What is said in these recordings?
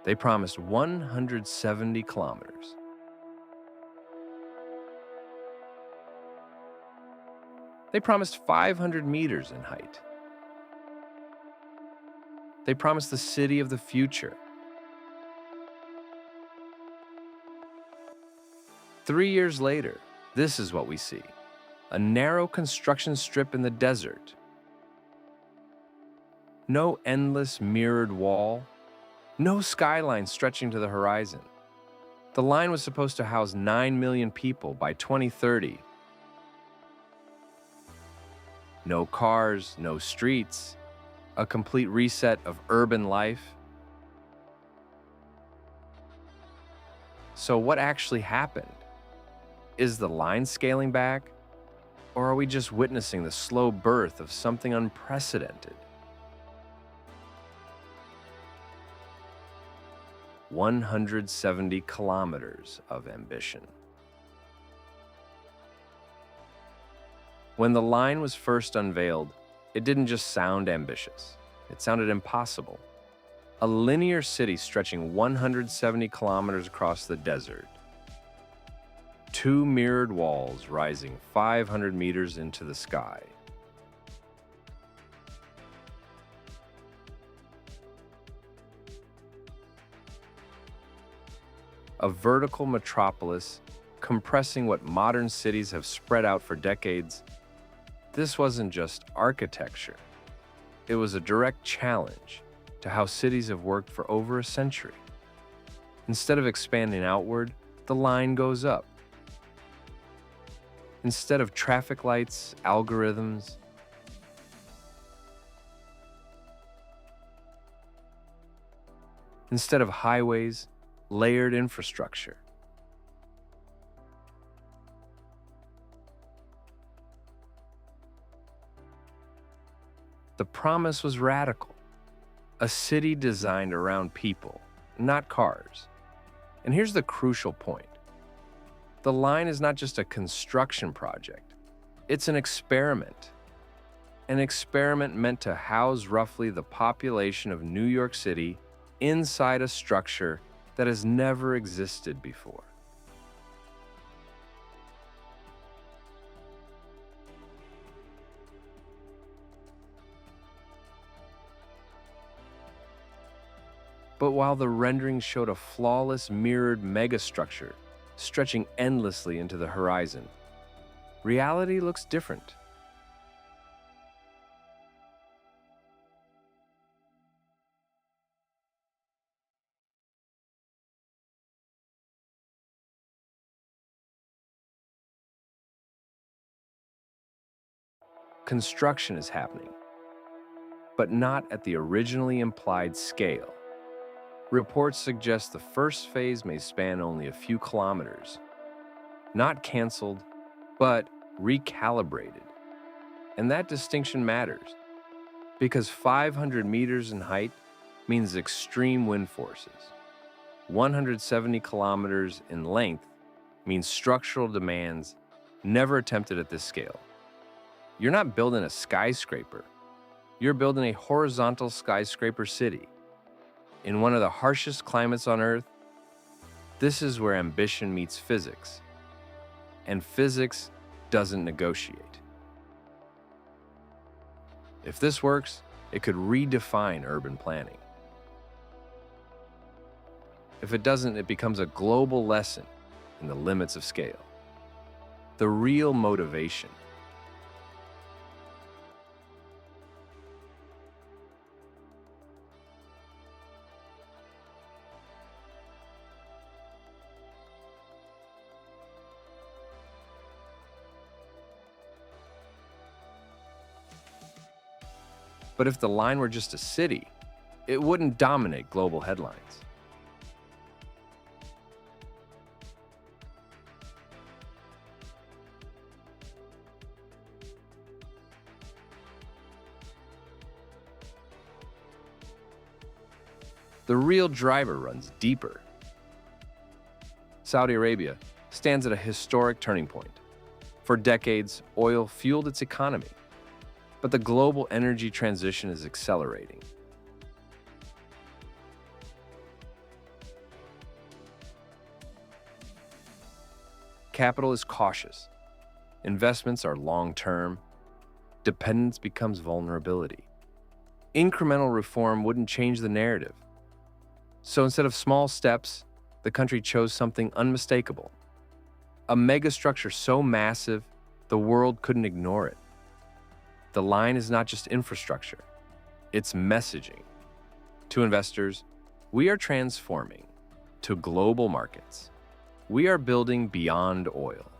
They promised 170 kilometers. They promised 500 meters in height. They promised the city of the future. 3 years later, this is what we see: a narrow construction strip in the desert. No endless mirrored wall, no skyline stretching to the horizon. The line was supposed to house 9 million people by 2030. No cars, no streets, a complete reset of urban life. So what actually happened? Is the line scaling back? Or are we just witnessing the slow birth of something unprecedented? 170 kilometers of ambition. When the line was first unveiled, it didn't just sound ambitious. It sounded impossible. A linear city stretching 170 kilometers across the desert. 2 mirrored walls rising 500 meters into the sky. A vertical metropolis compressing what modern cities have spread out for decades. This wasn't just architecture. It was a direct challenge to how cities have worked for over a century. Instead of expanding outward, the line goes up. Instead of traffic lights, algorithms. Instead of highways, layered infrastructure. The promise was radical. A city designed around people, not cars. And here's the crucial point. The line is not just a construction project. It's an experiment. An experiment meant to house roughly the population of New York City inside a structure that has never existed before. But while the rendering showed a flawless mirrored megastructure stretching endlessly into the horizon, reality looks different. Construction is happening, but not at the originally implied scale. Reports suggest the first phase may span only a few kilometers, not canceled, but recalibrated. And that distinction matters, because 500 meters in height means extreme wind forces. 170 kilometers in length means structural demands never attempted at this scale. You're not building a skyscraper. You're building a horizontal skyscraper city. In one of the harshest climates on Earth, this is where ambition meets physics. And physics doesn't negotiate. If this works, it could redefine urban planning. If it doesn't, it becomes a global lesson in the limits of scale. The real motivation. But if the line were just a city, it wouldn't dominate global headlines. The real driver runs deeper. Saudi Arabia stands at a historic turning point. For decades, oil fueled its economy, but the global energy transition is accelerating. Capital is cautious. Investments are long-term. Dependence becomes vulnerability. Incremental reform wouldn't change the narrative. So instead of small steps, the country chose something unmistakable. A megastructure so massive, the world couldn't ignore it. The line is not just infrastructure, it's messaging. To investors, we are transforming. To global markets, we are building beyond oil.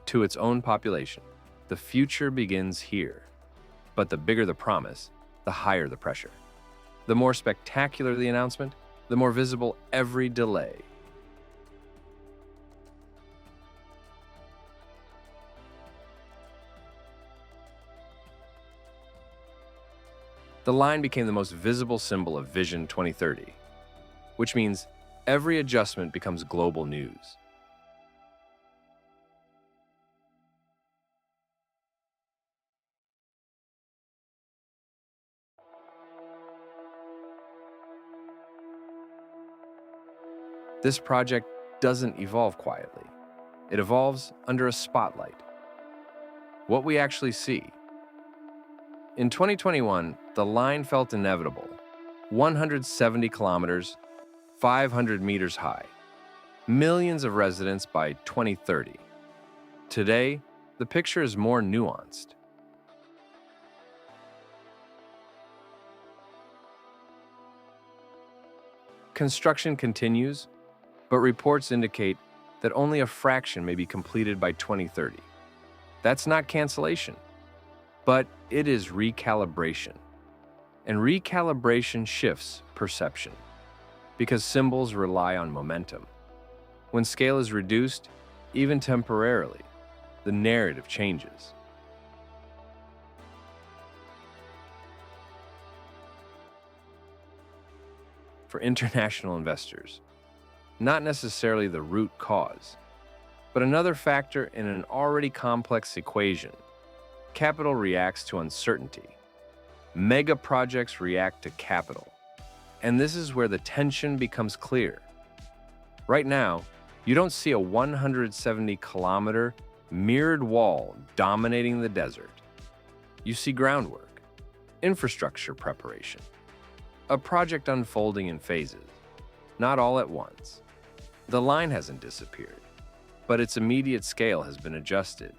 To its own population, the future begins here. But the bigger the promise, the higher the pressure. The more spectacular the announcement, the more visible every delay. The line became the most visible symbol of Vision 2030, which means every adjustment becomes global news. This project doesn't evolve quietly. It evolves under a spotlight. What we actually see. In 2021, the line felt inevitable. 170 kilometers, 500 meters high. Millions of residents by 2030. Today, the picture is more nuanced. Construction continues, but reports indicate that only a fraction may be completed by 2030. That's not cancellation, but it is recalibration. And recalibration shifts perception, because symbols rely on momentum. When scale is reduced, even temporarily, the narrative changes. For international investors, not necessarily the root cause, but another factor in an already complex equation. Capital reacts to uncertainty. Mega projects react to capital. And this is where the tension becomes clear. Right now, you don't see a 170-kilometer mirrored wall dominating the desert. You see groundwork, infrastructure preparation, a project unfolding in phases, not all at once. The line hasn't disappeared, but its immediate scale has been adjusted.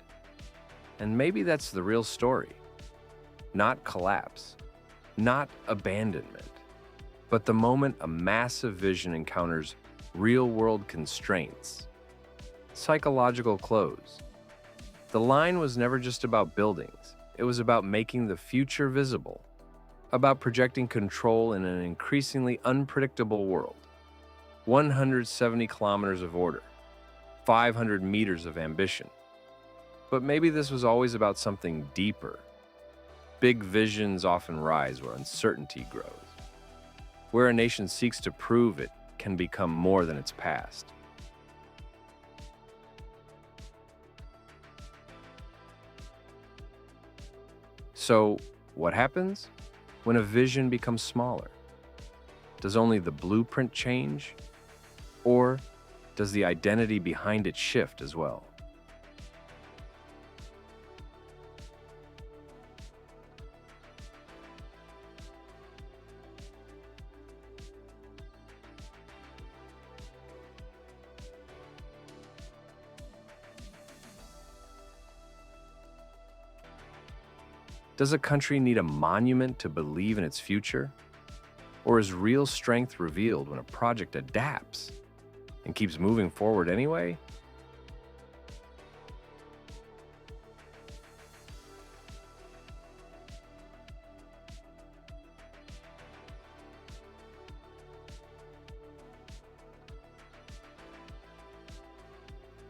And maybe that's the real story. Not collapse, not abandonment, but the moment a massive vision encounters real-world constraints. Psychological close. The line was never just about buildings. It was about making the future visible, about projecting control in an increasingly unpredictable world. 170 kilometers of order, 500 meters of ambition. But maybe this was always about something deeper. Big visions often rise where uncertainty grows, where a nation seeks to prove it can become more than its past. So, what happens when a vision becomes smaller? Does only the blueprint change? Or does the identity behind it shift as well? Does a country need a monument to believe in its future? Or is real strength revealed when a project adapts and keeps moving forward anyway?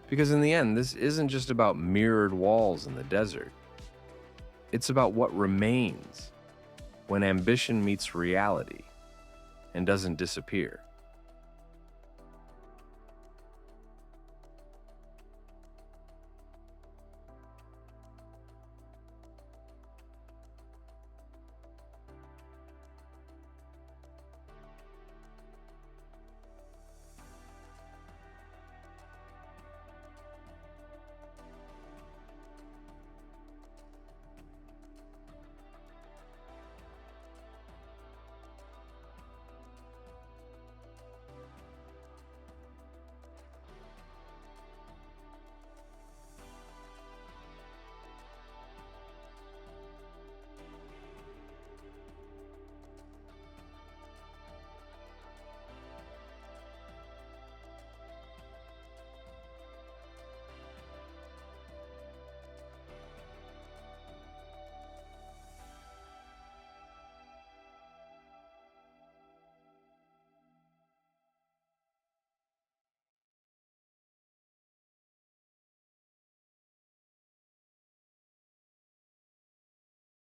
Because in the end, this isn't just about mirrored walls in the desert. It's about what remains when ambition meets reality and doesn't disappear.